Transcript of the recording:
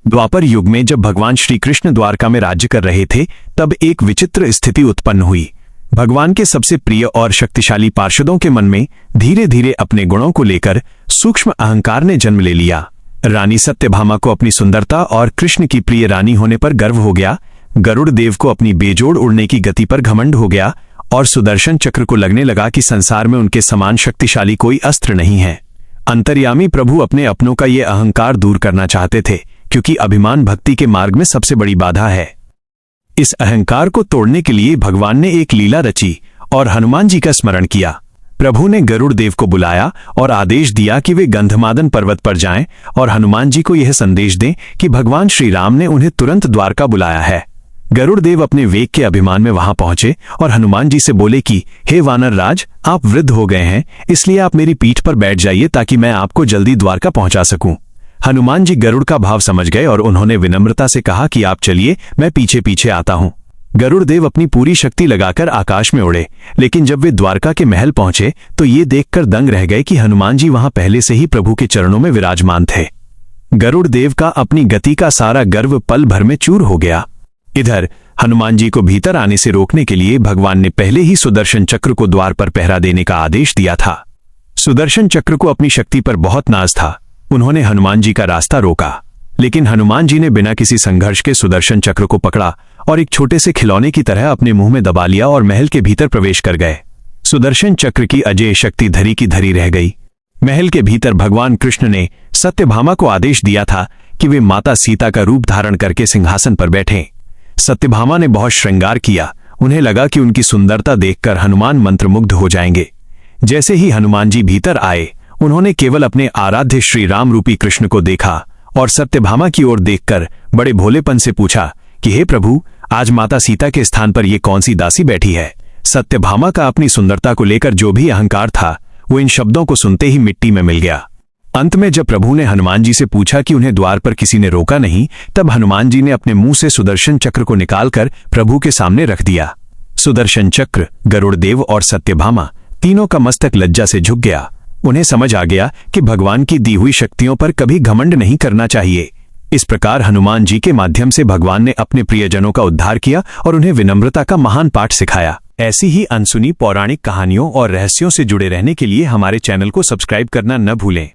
द्वापर युग में जब भगवान श्री कृष्ण द्वारका में राज्य कर रहे थे, तब एक विचित्र स्थिति उत्पन्न हुई। भगवान के सबसे प्रिय और शक्तिशाली पार्षदों के मन में धीरे धीरे अपने गुणों को लेकर सूक्ष्म अहंकार ने जन्म ले लिया। रानी सत्यभामा को अपनी सुंदरता और कृष्ण की प्रिय रानी होने पर गर्व हो गया। गरुड़ देव को अपनी बेजोड़ उड़ने की गति पर घमंड हो गया और सुदर्शन चक्र को लगने लगा कि संसार में उनके समान शक्तिशाली कोई अस्त्र नहीं है। अंतर्यामी प्रभु अपने अपनों का ये अहंकार दूर करना चाहते थे, क्योंकि अभिमान भक्ति के मार्ग में सबसे बड़ी बाधा है। इस अहंकार को तोड़ने के लिए भगवान ने एक लीला रची और हनुमान जी का स्मरण किया। प्रभु ने गरुड़ देव को बुलाया और आदेश दिया कि वे गंधमादन पर्वत पर जाएं और हनुमान जी को यह संदेश दें कि भगवान श्री राम ने उन्हें तुरंत द्वारका बुलाया है। गरुड़ देव अपने वेग के अभिमान में वहां पहुंचे और हनुमान जी से बोले कि हे वानर राज, आप वृद्ध हो गए हैं, इसलिए आप मेरी पीठ पर बैठ जाइए ताकि मैं आपको जल्दी द्वारका पहुंचा सकूं। हनुमान जी गरुड़ का भाव समझ गए और उन्होंने विनम्रता से कहा कि आप चलिए, मैं पीछे पीछे आता हूं। गरुड़ देव अपनी पूरी शक्ति लगाकर आकाश में उड़े, लेकिन जब वे द्वारका के महल पहुंचे तो ये देखकर दंग रह गए कि हनुमान जी वहां पहले से ही प्रभु के चरणों में विराजमान थे। गरुड़ देव का अपनी गति का सारा गर्व पल भर में चूर हो गया। इधर हनुमान जी को भीतर आने से रोकने के लिए भगवान ने पहले ही सुदर्शन चक्र को द्वार पर पहरा देने का आदेश दिया था। सुदर्शन चक्र को अपनी शक्ति पर बहुत नाज था। उन्होंने हनुमान जी का रास्ता रोका, लेकिन हनुमान जी ने बिना किसी संघर्ष के सुदर्शन चक्र को पकड़ा और एक छोटे से खिलौने की तरह अपने मुंह में दबा लिया और महल के भीतर प्रवेश कर गए। सुदर्शन चक्र की अजेय शक्ति धरी की धरी रह गई। महल के भीतर भगवान कृष्ण ने सत्यभामा को आदेश दिया था कि वे माता सीता का रूप धारण करके सिंहासन पर बैठें। सत्यभामा ने बहुत श्रृंगार किया। उन्हें लगा कि उनकी सुंदरता देखकर हनुमान मंत्रमुग्ध हो जाएंगे। जैसे ही हनुमान जी भीतर आए, उन्होंने केवल अपने आराध्य श्री राम रूपी कृष्ण को देखा और सत्यभामा की ओर देखकर बड़े भोलेपन से पूछा कि हे प्रभु, आज माता सीता के स्थान पर ये कौन सी दासी बैठी है। सत्यभामा का अपनी सुंदरता को लेकर जो भी अहंकार था, वो इन शब्दों को सुनते ही मिट्टी में मिल गया। अंत में जब प्रभु ने हनुमान जी से पूछा कि उन्हें द्वार पर किसी ने रोका नहीं, तब हनुमान जी ने अपने मुंह से सुदर्शन चक्र को निकालकर प्रभु के सामने रख दिया। सुदर्शन चक्र, गरुड़ देव और सत्यभामा तीनों का मस्तक लज्जा से झुक गया। उन्हें समझ आ गया कि भगवान की दी हुई शक्तियों पर कभी घमंड नहीं करना चाहिए। इस प्रकार हनुमान जी के माध्यम से भगवान ने अपने प्रियजनों का उद्धार किया और उन्हें विनम्रता का महान पाठ सिखाया। ऐसी ही अनसुनी पौराणिक कहानियों और रहस्यों से जुड़े रहने के लिए हमारे चैनल को सब्सक्राइब करना न भूलें।